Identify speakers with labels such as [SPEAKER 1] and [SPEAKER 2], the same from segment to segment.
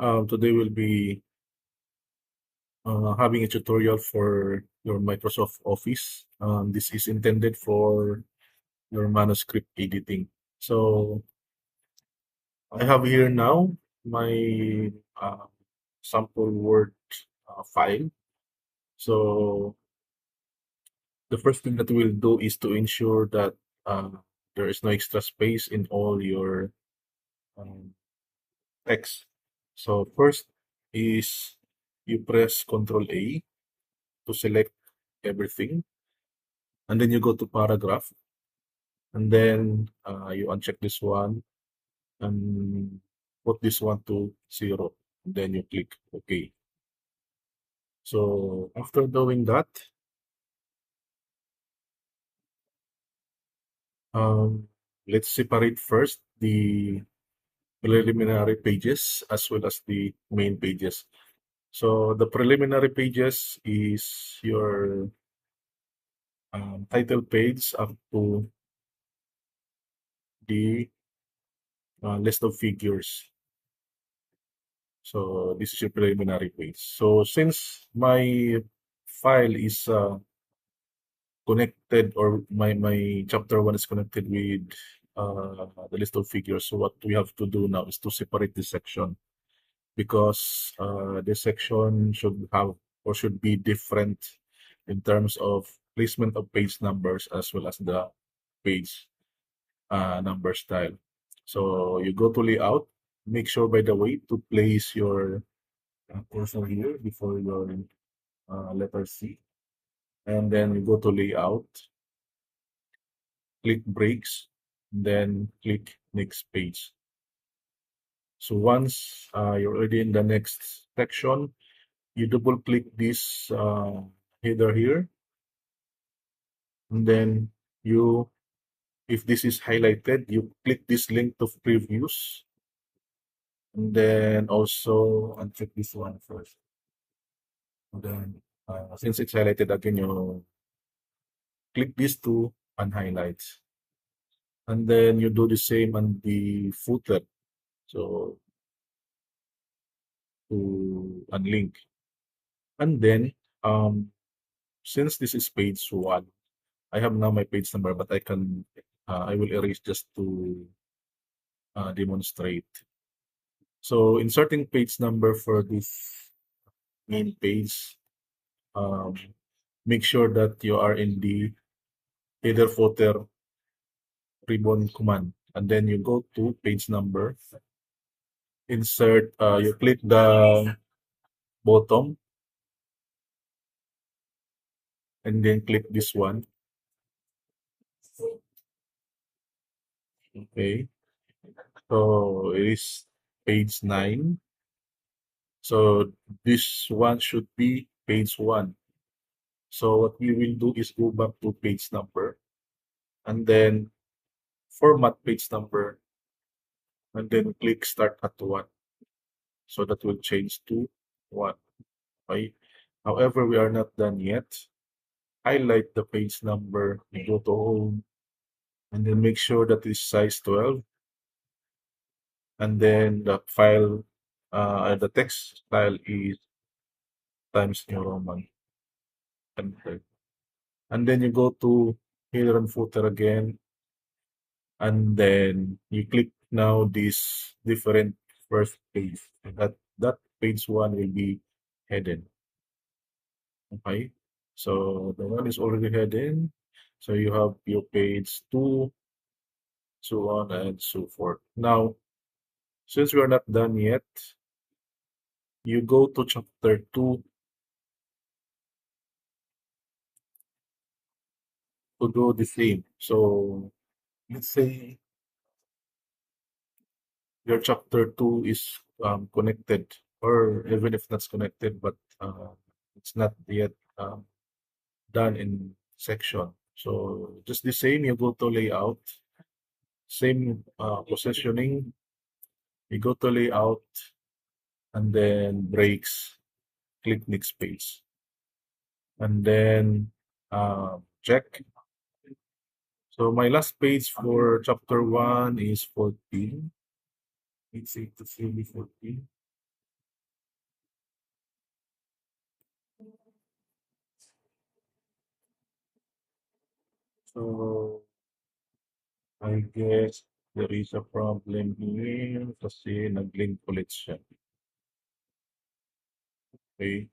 [SPEAKER 1] Today we'll be having a tutorial for your Microsoft Office. This is intended for your manuscript editing. So I have here now my uh, sample Word file. So the first thing that we'll do is to ensure that uh, there is no extra space in all your um, text. So first is you press Control A to select everything, and then you go to paragraph, and then you uncheck this one and put this one to 0. Then you click OK. So after doing that, um, let's separate first the preliminary pages as well as the main pages. So the preliminary pages is your title page up to the list of figures. So this is your preliminary page. So since my file is connected, or my chapter 1 is connected with the list of figures, so what we have to do now is to separate this section, because this section should have or should be different in terms of placement of page numbers as well as the page number style. So you go to layout, make sure by the way to place your cursor here before your letter C, and then you go to layout, click breaks, then click next page. So once you're already in the next section, you double click this header here, and then you, if this is highlighted, you click this link to previews, and then also uncheck this one first. And then since it's highlighted again, you click this to unhighlight, and then you do the same on the footer. So to unlink, and then since this is page 1, I have now my page number, but I will erase just to demonstrate. So inserting page number for this main page, um, make sure that you are in the header footer ribbon command, and then you go to page number, insert, you click the bottom, and then click this one. Okay, so it is page 9. So this one should be page 1. So what we will do is go back to page number, and then format page number, and then click start at 1. So that will change to 1. Okay. However, we are not done yet. Highlight the page number, you go to home, and then make sure that it's size 12, and then the text style is Times New Roman. Enter. And then you go to header and footer again, and then you click now this different first page. That page 1 will be hidden. Okay, so the one is already hidden. So you have your page 2, so on and so forth. Now, since we are not done yet, you go to chapter 2 to do the same. So let's say your chapter 2 is connected, or even if that's connected, but it's not yet done in section. So just the same, you go to layout, same positioning, you go to layout, and then breaks, click next page, and then check. So my last page for chapter 1 is 14. It's 8 to 3, 14. So, I guess there is a problem here kasi nag-link ulit siya. Okay.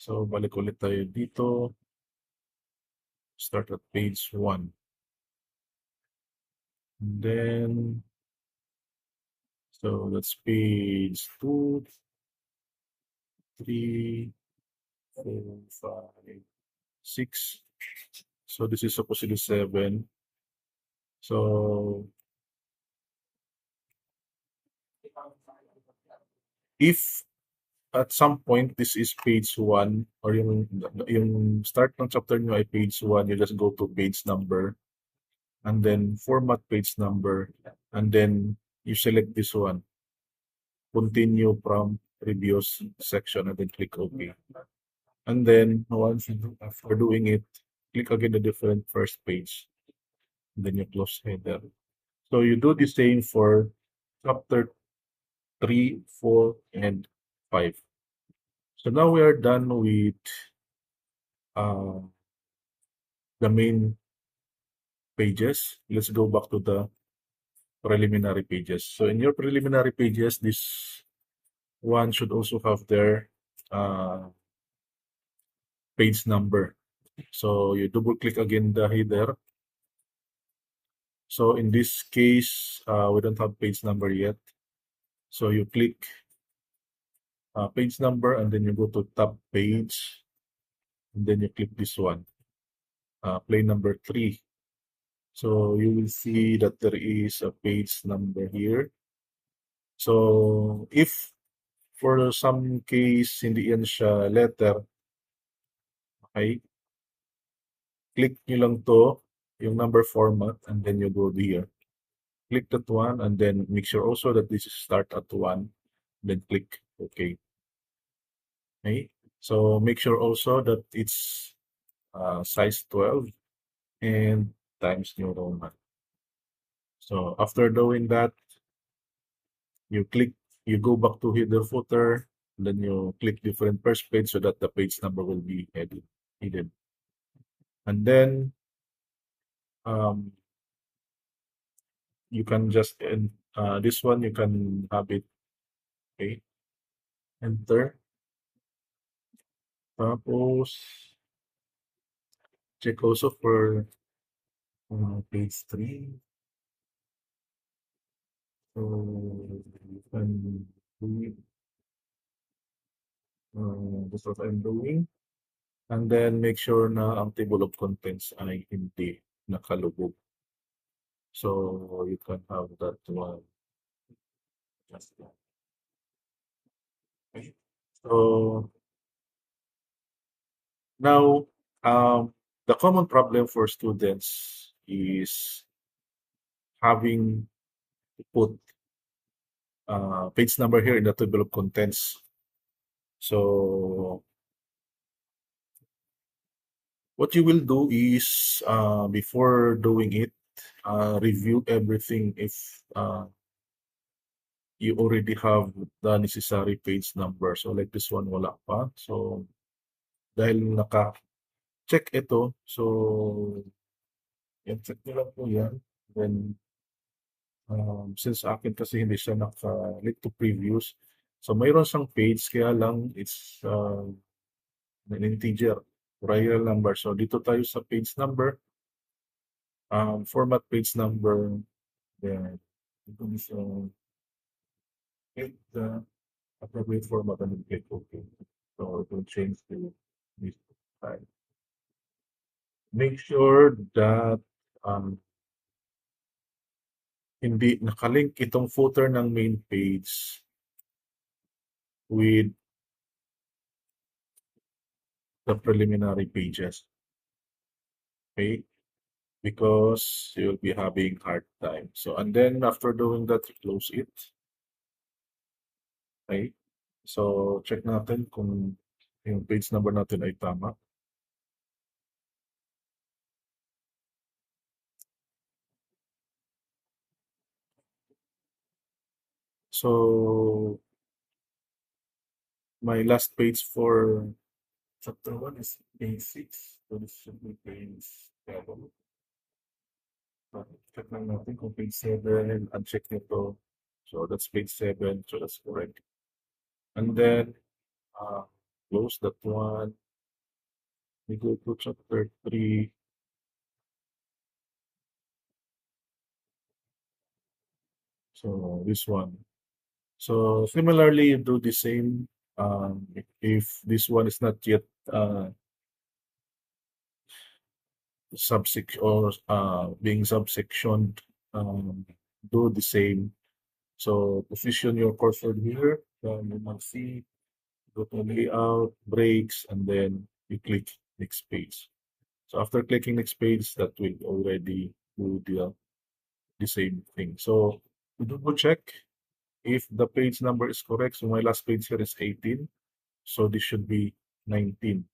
[SPEAKER 1] So, balik ulit tayo dito. Start at page 1. And then, so that's page 2, 3, 4, 5, 6. So this is supposedly 7. So if at some point this is page 1 or yung start ng chapter nyo ay page 1, you just go to page number and then format page number and then you select this one, continue from previous section and then click OK. And then once after doing it, click again the different first page. And then you close header. So you do the same for chapter 3, 4, and 5. So now we are done with uh, the main pages. Let's go back to the preliminary pages. So in your preliminary pages, this one should also have their uh, page number. So you double click again the header. So in this case, we don't have page number yet. So you click page number and then you go to tab page and then you click this one, play number 3. So you will see that there is a page number here. So if for some case hindi yan siya letter, okay, click nyo lang to, yung number format, and then you go here. Click that one, and then make sure also that this is start at 1, then click OK. Okay, so make sure also that it's size 12 and Times New Roman. So after doing that, you click, you go back to header footer, then you click different first page so that the page number will be hidden. And then um, you can just this one you can have it, okay, enter. Tapos check also for page 3. So you can do it. That's what I'm doing. And then make sure na ang table of contents ay hindi nakalubog. So you can have that one. Just that. Okay. So now, the common problem for students is having to put page number here in the table of contents. So what you will do is before doing it, review everything if you already have the necessary page number. So like this one, wala pa. So dahil naka-check ito, so yan, check nyo lang po yan. Then since akin kasi hindi siya naka-link to previous, so mayroon siyang page kaya lang it's an integer, real number. So dito tayo sa page number, format page number, then ito is click the appropriate format and then click OK. So it will change to this time. Make sure that hindi nakalink itong footer ng main page with the preliminary pages. Okay? Because you'll be having hard time. So, and then after doing that, you close it. Okay? So, check natin kung yung page number natin ay tama. So, my last page for chapter 1 is page 6. So, this should be page Check lang natin kung page 7, uncheck nito. So that's page 7, so that's correct. And then, uh, close that one. We go to chapter 3. So this one. So similarly, you do the same. If this one is not yet subsection or being subsectioned, do the same. So position your cursor here. You can see, go to layout, breaks, and then you click next page. So after clicking next page, that will already do the same thing. So we double check if the page number is correct. So my last page here is 18. So this should be 19.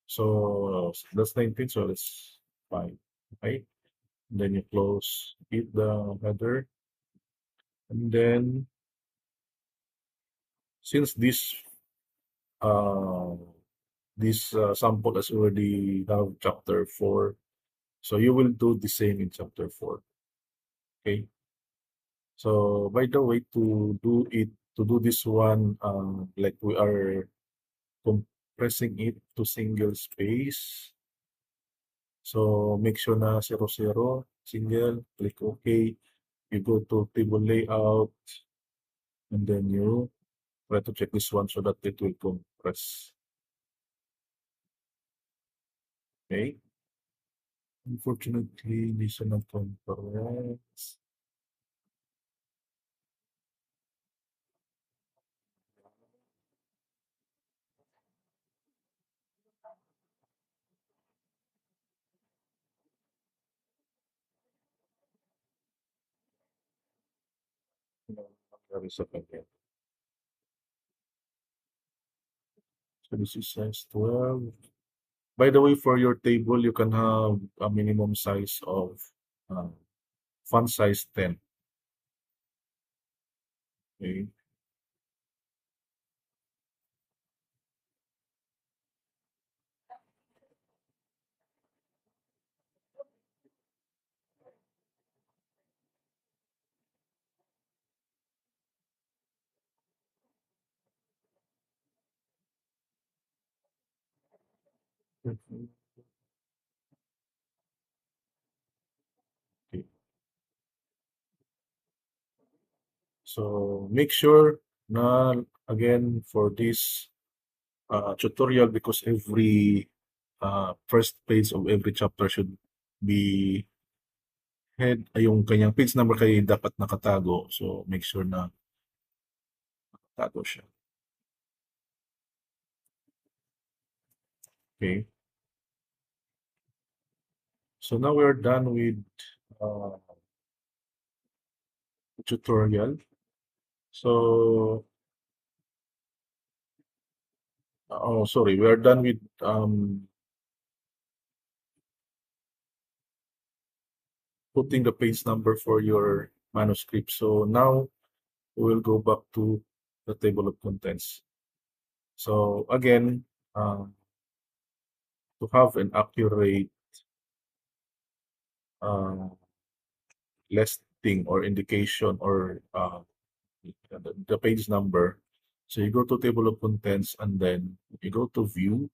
[SPEAKER 1] So that's 19. So that's fine. Okay. Then you close it, the header. And then since uh, this sample has already have chapter 4, so you will do the same in chapter 4. Okay. So by the way, to do this one, like we are compressing it to single space. So make sure na 00, single, click OK. You go to table layout, and then you try to check this one so that it will compress. Okay. Unfortunately, hindi siya nag-compress. Nangyari sa kanya. So this is size 12. By the way, for your table, you can have a minimum size of uh, font size 10. Okay. Okay. So make sure na again for this tutorial, because every first page of every chapter should be yung kanyang page number kay dapat nakatago. So make sure na nakatago siya. Okay. So now we're done with uh, tutorial. So, oh, sorry, we are done with putting the page number for your manuscript. So now we will go back to the table of contents. So again, to have an accurate uh, listing or indication or the page number, so you go to table of contents and then you go to view,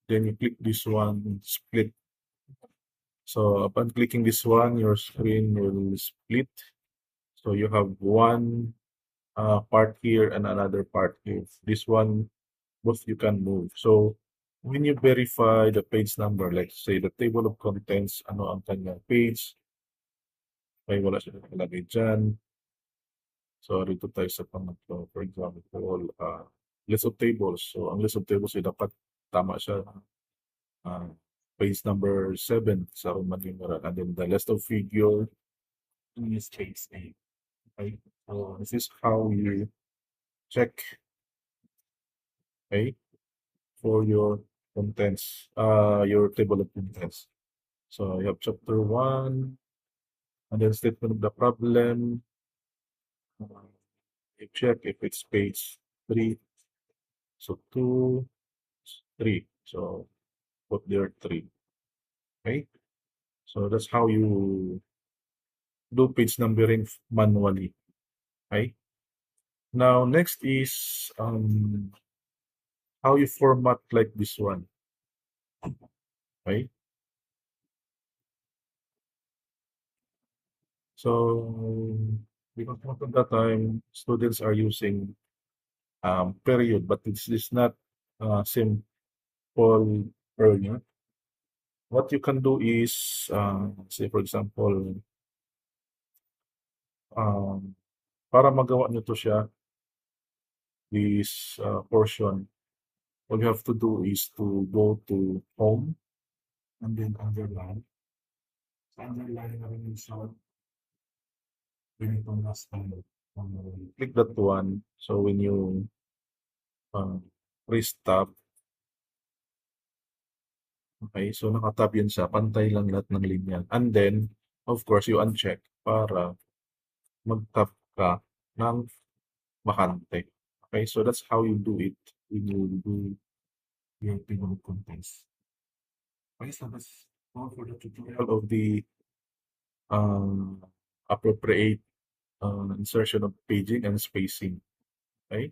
[SPEAKER 1] then you click this one, split. So upon clicking this one, your screen will split. So you have one part here and another part here. This one, both you can move. So when you verify the page number, like say the table of contents, ano ang kanyang page, may wala siya nakalagay dyan. So rito tayo sa pangatlo. For example, list of tables. So ang list of tables ay dapat tama siya. Uh, page number 7 sa Roman numeral. And then the list of figure is page 8. Okay? So this is how you check, okay, for your contents, your table of contents. So you have chapter 1, and then statement of the problem. Uh, you check if it's page 3. So 2, 3. So put there 3. Okay? So that's how you do page numbering manually. Okay? Now next is how you format like this one. Okay? So because most of the time students are using period, but this is not simple period. What you can do is say for example um, para magawa nyo to siya, this portion, all you have to do is to go to home and then underline. Sa underline na rin yung sound, ganitong last time. Click that one. So when you uh, restart, okay, so nakatab yun sa pantay lang lahat ng linya. And then, of course, you uncheck para mag-tap ka ng bakante. Okay, so that's how you do it when you do your pinong contents. Okay, so that's all for the tutorial of the um, appropriate insertion of paging and spacing. Okay.